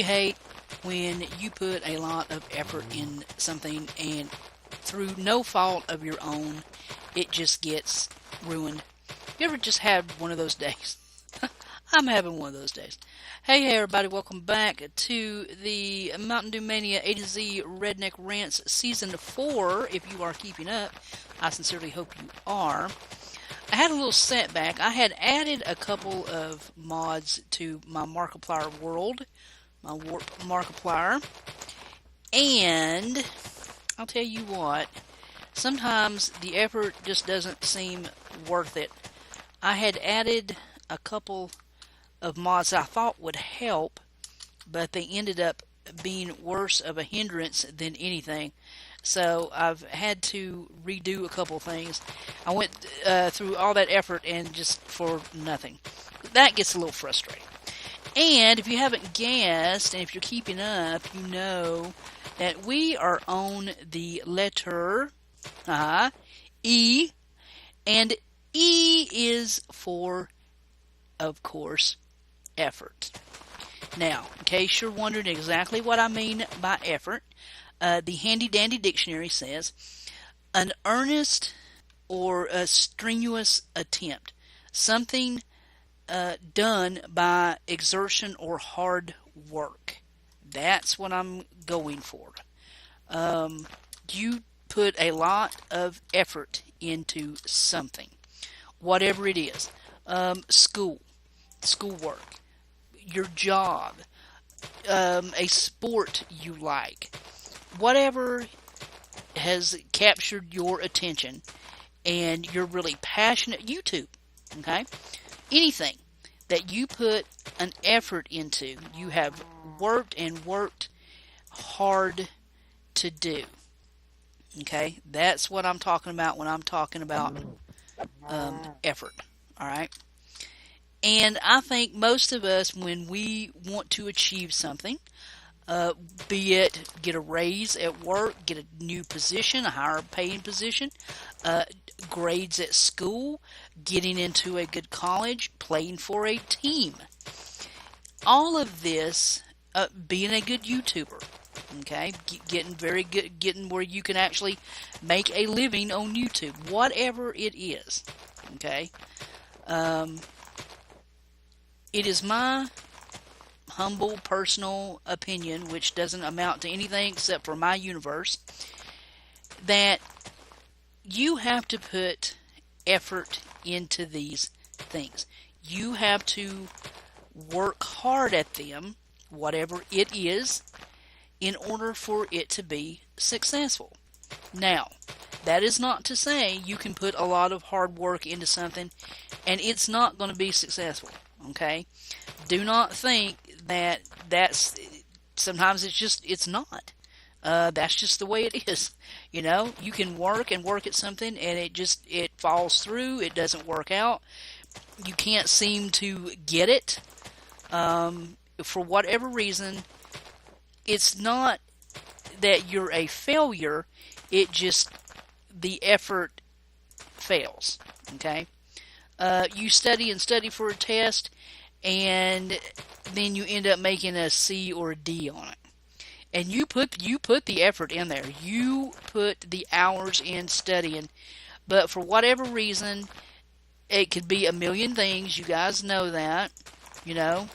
you hate when you put a lot of effort in something and through no fault of your own, it just gets ruined? You ever just had one of those days? I'm having one of those days. Hey, everybody, welcome back to the Mountain Dew Mania A to Z Redneck Rants Season 4, if you are keeping up. I sincerely hope you are. I had a little setback. I had added a couple of mods to my Markiplier world, my Warp Markiplier, and I'll tell you what, sometimes the effort just doesn't seem worth it. I had added a couple of mods I thought would help, but they ended up being worse of a hindrance than anything. So I've had to redo a couple things. I went through all that effort and just for nothing. That gets a little frustrating. And if you haven't guessed, and if you're keeping up, you know that we are on the letter E, and E is for, of course, effort. Now, in case you're wondering exactly what I mean by effort, the handy-dandy dictionary says, an earnest or a strenuous attempt, something done by exertion or hard work. That's what I'm going for. You put a lot of effort into something, whatever it is. Schoolwork, your job, a sport you like, whatever has captured your attention and you're really passionate. YouTube, okay? Anything that you put an effort into, you have worked and worked hard to do. Okay? That's what I'm talking about when I'm talking about effort. All right? And I think most of us, when we want to achieve something, be it get a raise at work, get a new position, a higher paying position, grades at school, getting into a good college, playing for a team. All of this, being a good YouTuber, okay, getting very good, getting where you can actually make a living on YouTube, whatever it is, okay. It is my humble personal opinion, which doesn't amount to anything except for my universe, that you have to put effort into these things. You have to work hard at them, whatever it is, in order for it to be successful. Now, that is not to say you can put a lot of hard work into something and it's not going to be successful. Okay? Do not think that sometimes it's not. That's just the way it is. You know, you can work and work at something and it falls through, it doesn't work out. You can't seem to get it. For whatever reason, it's not that you're a failure, it just the effort fails. Okay? You study and study for a test, and then you end up making a C or a D on it. And you put the effort in there. You put the hours in studying, but for whatever reason, it could be a million things. You guys know that, you know.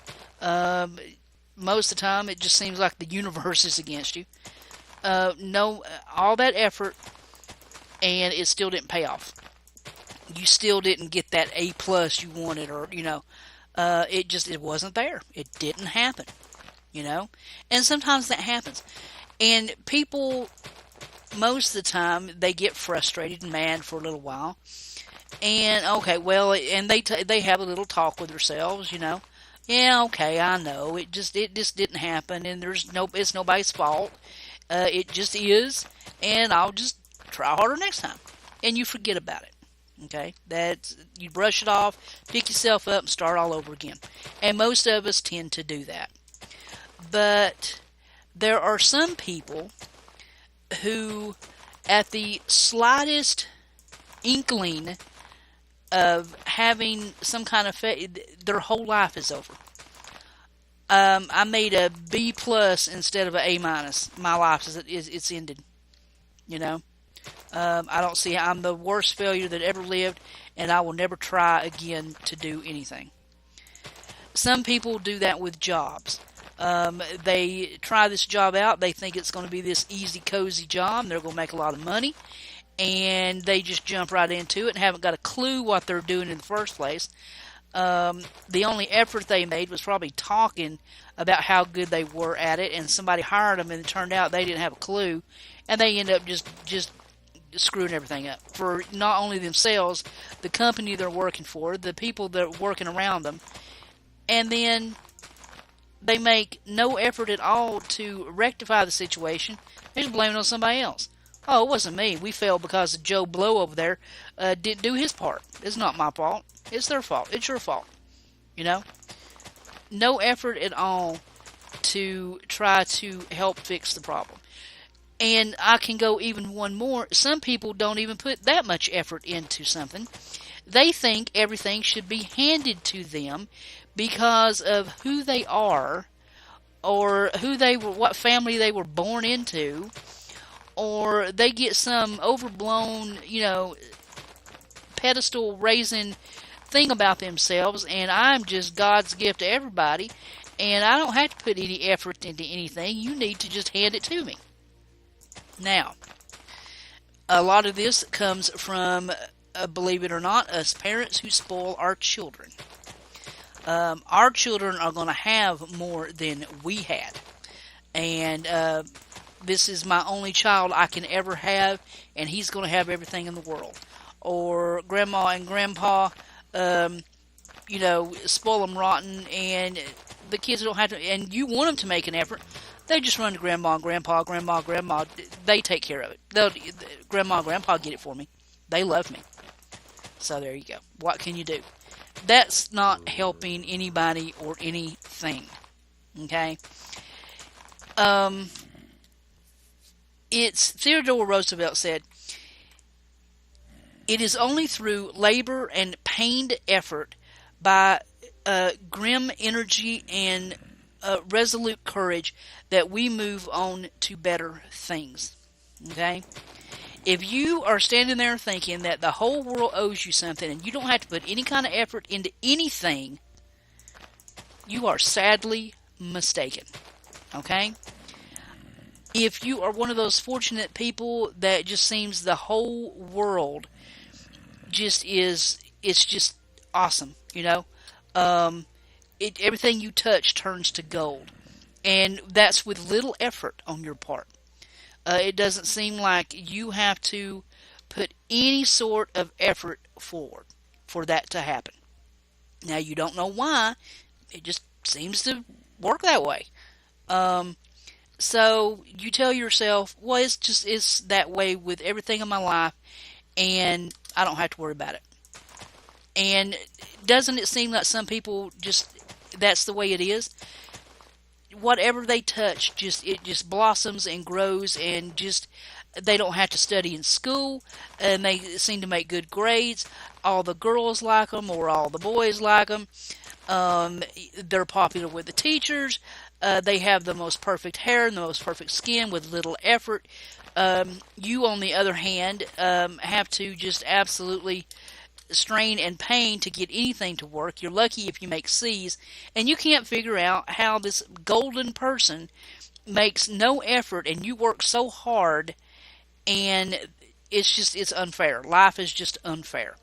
Most of the time, it just seems like the universe is against you. No, all that effort, and it still didn't pay off. You still didn't get that A plus you wanted, or it wasn't there. It didn't happen, you know. And sometimes that happens, and people, most of the time, they get frustrated and mad for a little while, and okay, well, and they have a little talk with themselves, you know. Yeah, okay, I know it just didn't happen, and it's nobody's fault. It just is, and I'll just try harder next time, and you forget about it. Okay, you brush it off, pick yourself up, and start all over again. And most of us tend to do that. But there are some people who, at the slightest inkling of having some kind of their whole life is over. I made a B plus instead of an A minus. My life it's ended. You know, I don't see. I'm the worst failure that ever lived, and I will never try again to do anything. Some people do that with jobs. They try this job out. They think it's going to be this easy, cozy job. They're going to make a lot of money, and they just jump right into it and haven't got a clue what they're doing in the first place. The only effort they made was probably talking about how good they were at it, and somebody hired them, and it turned out they didn't have a clue, and they end up just screwing everything up for not only themselves, the company they're working for, the people that are working around them, and then they make no effort at all to rectify the situation. They just blame it on somebody else. Oh, it wasn't me. We failed because Joe Blow over there didn't do his part. It's not my fault. It's their fault. It's your fault. You know? No effort at all to try to help fix the problem. And I can go even one more. Some people don't even put that much effort into something. They think everything should be handed to them because of who they are, or who they were, what family they were born into, or they get some overblown, pedestal raising thing about themselves, and I'm just God's gift to everybody, and I don't have to put any effort into anything. You need to just hand it to me. Now, a lot of this comes from, believe it or not, us parents who spoil our children. Our children are going to have more than we had. And this is my only child I can ever have, and he's going to have everything in the world. Or grandma and grandpa, spoil them rotten, and the kids don't have to, and you want them to make an effort. They just run to grandma and grandpa, grandma, they take care of it. Grandma and grandpa get it for me. They love me. So there you go. What can you do? That's not helping anybody or anything. Okay? It's Theodore Roosevelt said, "It is only through labor and pained effort, by grim energy and resolute courage, that we move on to better things." Okay? If you are standing there thinking that the whole world owes you something and you don't have to put any kind of effort into anything, you are sadly mistaken. Okay? If you are one of those fortunate people that just seems the whole world it's just awesome, everything you touch turns to gold. And that's with little effort on your part. It doesn't seem like you have to put any sort of effort forward for that to happen. Now, you don't know why. It just seems to work that way. So you tell yourself, well, it's that way with everything in my life, and I don't have to worry about it. And doesn't it seem like some people that's the way it is? Whatever they touch, it just blossoms and grows, and they don't have to study in school, and they seem to make good grades. All the girls like them, or all the boys like them. They're popular with the teachers. They have the most perfect hair and the most perfect skin with little effort. You, on the other hand, have to just absolutely strain and pain to get anything to work. You're lucky if you make C's, and you can't figure out how this golden person makes no effort, and you work so hard, and it's unfair. Life is just unfair.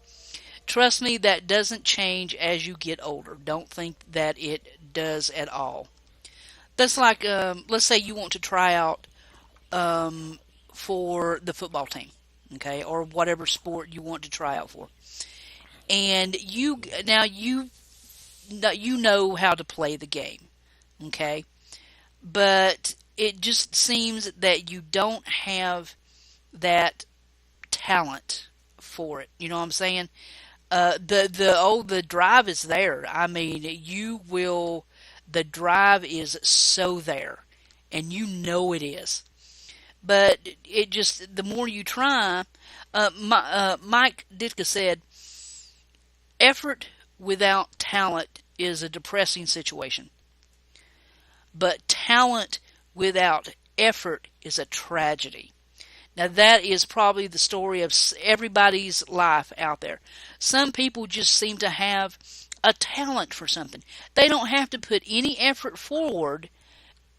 Trust me, that doesn't change as you get older. Don't think that it does at all. That's like, let's say you want to try out for the football team, okay, or whatever sport you want to try out for. And you know how to play the game, okay? But it just seems that you don't have that talent for it. You know what I'm saying? The drive is there. I mean, the drive is so there, and you know it is. But it just, the more you try, Mike Ditka said, effort without talent is a depressing situation. but talent without effort is a tragedy. Now, that is probably the story of everybody's life out there. Some people just seem to have a talent for something. They don't have to put any effort forward,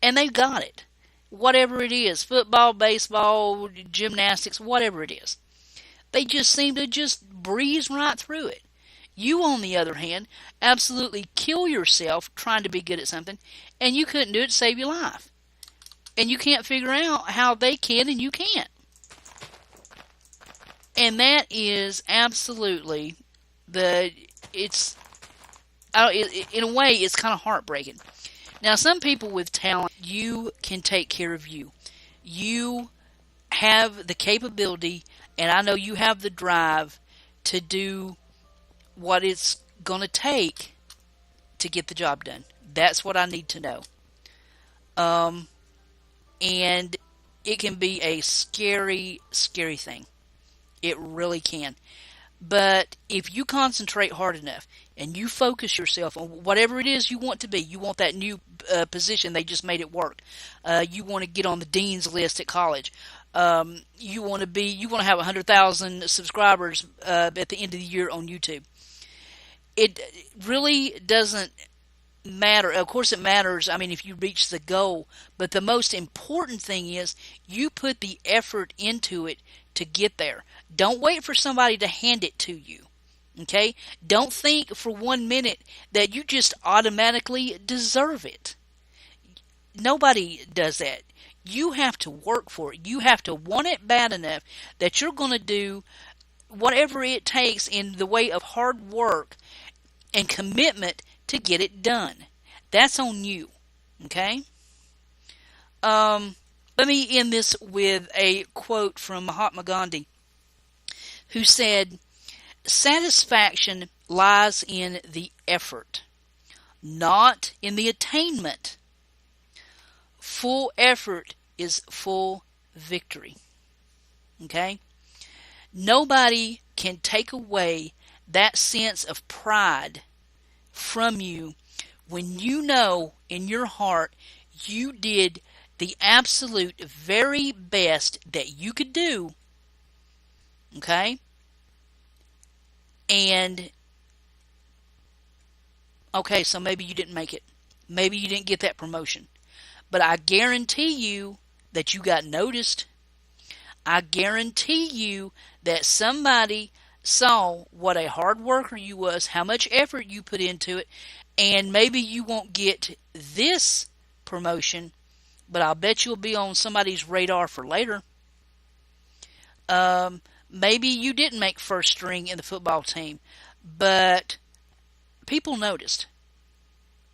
and they've got it. Whatever it is, football, baseball, gymnastics, whatever it is. They just seem to just breeze right through it. You, on the other hand, absolutely kill yourself trying to be good at something, and you couldn't do it to save your life. And you can't figure out how they can and you can't. And that is absolutely it's, in a way, it's kind of heartbreaking. Now, some people with talent, you can take care of you. You have the capability, and I know you have the drive to do what it's going to take to get the job done. That's what I need to know. And it can be a scary, scary thing. It really can. But if you concentrate hard enough and you focus yourself on whatever it is you want to be, you want that new position, they just made it work. You want to get on the dean's list at college. You want to have 100,000 subscribers at the end of the year on YouTube. It really doesn't matter. Of course it matters, if you reach the goal, but the most important thing is you put the effort into it to get there. Don't wait for somebody to hand it to you. Okay? Don't think for 1 minute that you just automatically deserve it. Nobody does that. You have to work for it. You have to want it bad enough that you're going to do whatever it takes in the way of hard work and commitment to get it done. That's on you. Okay? Let me end this with a quote from Mahatma Gandhi, who said, "Satisfaction lies in the effort, not in the attainment. Full effort is full victory." Okay? Nobody can take away that sense of pride from you when you know in your heart you did the absolute very best that you could do. Okay? And, okay, so maybe you didn't make it. Maybe you didn't get that promotion. But I guarantee you that you got noticed. I guarantee you that somebody saw what a hard worker you was, how much effort you put into it, and maybe you won't get this promotion, but I'll bet you'll be on somebody's radar for later. Maybe you didn't make first string in the football team, but people noticed.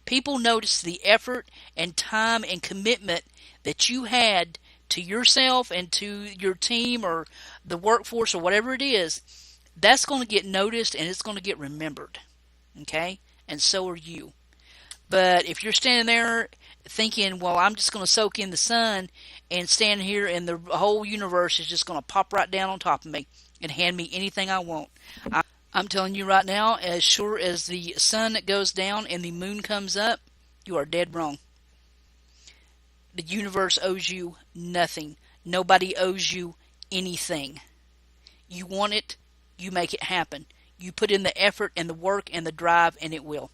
People noticed the effort and time and commitment that you had to yourself and to your team or the workforce or whatever it is. That's going to get noticed and it's going to get remembered. Okay? And so are you. But if you're standing there thinking, well, I'm just going to soak in the sun and stand here and the whole universe is just going to pop right down on top of me and hand me anything I want. I'm telling you right now, as sure as the sun goes down and the moon comes up, you are dead wrong. The universe owes you nothing. Nobody owes you anything. You want it, you make it happen. You put in the effort and the work and the drive, and it will.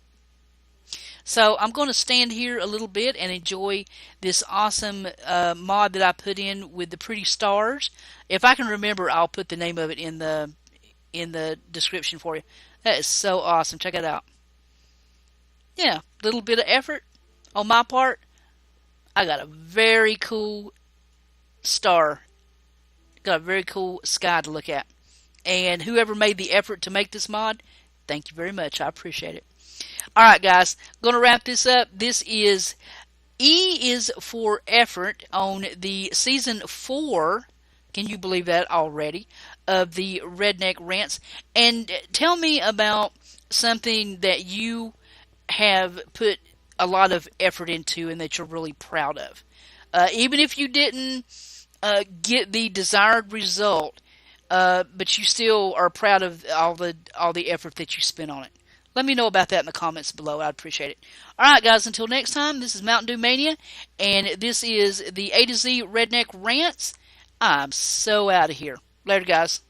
So I'm going to stand here a little bit and enjoy this awesome mod that I put in with the pretty stars. If I can remember, I'll put the name of it in the description for you. That is so awesome. Check it out. Yeah, little bit of effort on my part. I got a very cool star. Got a very cool sky to look at. And whoever made the effort to make this mod, thank you very much. I appreciate it. Alright guys, going to wrap this up. This is E is for effort on the season 4, can you believe that already, of the RedNeck Rants. And tell me about something that you have put a lot of effort into and that you're really proud of. Even if you didn't get the desired result, but you still are proud of all the effort that you spent on it. Let me know about that in the comments below. I'd appreciate it. Alright guys, until next time, this is Mountain Dew Mania, and this is the A to Z Redneck Rants. I'm so out of here. Later guys.